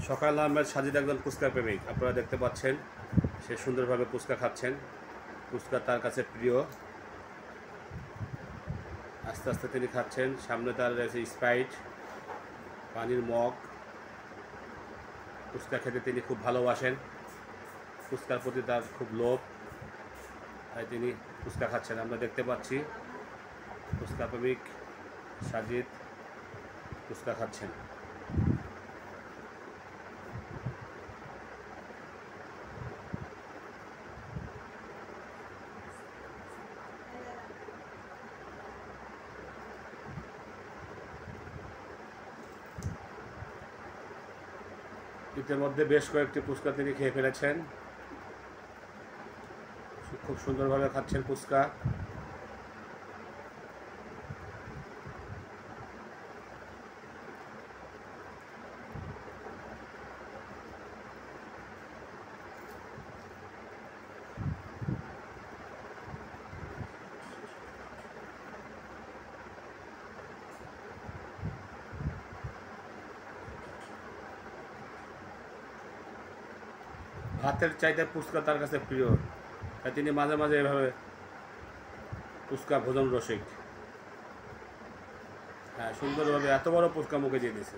সকাল আহমেদ সাজিদ একজন ফুচকা প্রেমিক। আপনারা দেখতে পাচ্ছেন সে সুন্দরভাবে ফুচকা খাচ্ছেন। ফুচকা তার কাছে প্রিয়। আস্তে আস্তে তিনি খাচ্ছেন। সামনে তার রয়েছে স্প্রাইট, পানির মগ। ফুচকা খেতে তিনি খুব ভালোবাসেন। ফুচকার প্রতি তার খুব লোভ, তাই তিনি ফুচকা খাচ্ছেন। আমরা দেখতে পাচ্ছি ফুচকা প্রেমিক সাজিদ ফুচকা খাচ্ছেন। ইতিমধ্যে বেশ কয়েকটি ফুচকা তিনি খেয়ে ফেলেছেন। খুব সুন্দরভাবে খাচ্ছেন ফুচকা। ভাতের চাইতে ফুচকা তার কাছে প্রিয়, তাই তিনি মাঝে মাঝে এভাবে ফুচকা ভোজন রসিক। হ্যাঁ, সুন্দরভাবে এত বড় ফুচকা মুখে দিয়ে দিয়েছে।